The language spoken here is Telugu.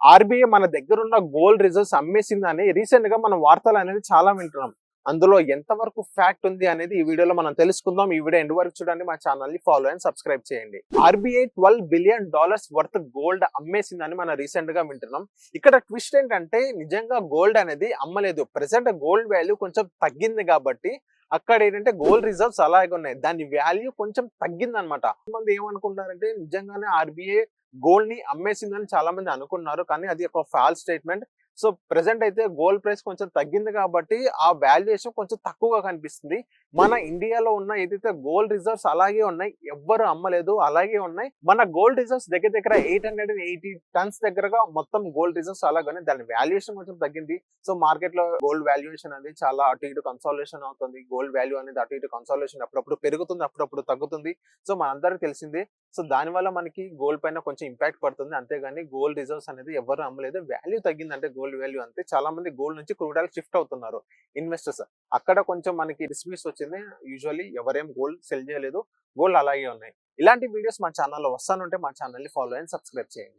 ఆర్బీఐ మన దగ్గర ఉన్న గోల్డ్ రిజర్వ్స్ అమ్మేసిందని రీసెంట్ గా మనం వార్తలు అనేది చాలా వింటున్నాం. అందులో ఎంతవరకు ఫ్యాక్ట్ ఉంది అనేది ఈ వీడియోలో మనం తెలుసుకుందాం. ఈ వీడియో ఎండ్ వరకు చూడండి. మా ఛానల్ ని ఫాలో అండ్ సబ్స్క్రైబ్ చేయండి. ఆర్బీఐ $12 బిలియన్ వర్త్ గోల్డ్ అమ్మేసిందని మనం రీసెంట్ గా వింటున్నాం. ఇక్కడ ట్విస్ట్ ఏంటంటే నిజంగా గోల్డ్ అనేది అమ్మలేదు. ప్రెసెంట్ గోల్డ్ వాల్యూ కొంచెం తగ్గింది కాబట్టి అక్కడ ఏంటంటే గోల్డ్ రిజర్వ్స్ అలాగే ఉన్నాయి. దాని వాల్యూ కొంచెం తగ్గింది అనమాట. మంది ఏమనుకుంటారంటే నిజంగానే ఆర్బీఐ గోల్డ్ ని అమ్మేసిందని చాలా మంది అనుకున్నారు. కానీ అది ఒక ఫాల్స్ స్టేట్మెంట్. సో ప్రెసెంట్ అయితే గోల్డ్ ప్రైస్ కొంచెం తగ్గింది కాబట్టి ఆ వాల్యుయేషన్ కొంచెం తక్కువగా కనిపిస్తుంది. మన ఇండియాలో ఉన్న ఏదైతే గోల్డ్ రిజర్వ్స్ అలాగే ఉన్నాయి, ఎవ్వరు అమ్మలేదు, అలాగే ఉన్నాయి. మన గోల్డ్ రిజర్వ్స్ దగ్గర దగ్గర 880 టన్స్ దగ్గరగా మొత్తం గోల్డ్ రిజర్వ్స్ అలాగే దాని వాల్యుయేషన్ కొంచెం తగ్గింది. సో మార్కెట్ లో గోల్డ్ వాల్యుయేషన్ అనేది చాలా అటు ఇటు కన్సాలిడేషన్ అవుతుంది. గోల్డ్ వాల్యూ అనేది అటు ఇటు కన్సాలిడేషన్ అప్పుడప్పుడు పెరుగుతుంది, అప్పుడప్పుడు తగ్గుతుంది. సో మనందరికీ తెలిసిందే. సో దాని వల్ల మనకి గోల్డ్ పైన కొంచెం ఇంపాక్ట్ పడుతుంది. అంతేగాని గోల్డ్ రిజర్వ్స్ అనేది ఎవరు అమ్మలేదు. వాల్యూ తగ్గిందంటే గోల్డ్ వాల్యూ అంతే. చాలా మంది గోల్డ్ నుంచి క్రూడ్ ఆయిల్ షిఫ్ట్ అవుతున్నారు ఇన్వెస్టర్స్. అక్కడ కొంచెం మనకి డిస్మిస్ వచ్చింది. యూజువల్లీ ఎవరేం గోల్డ్ సెల్ చేయలేదు, గోల్డ్ అలాగే ఉన్నాయి. ఇలాంటి వీడియోస్ మా ఛానల్లో వస్తానుంటే మా ఛానల్ ని ఫాలో అండ్ సబ్స్క్రైబ్ చేయండి.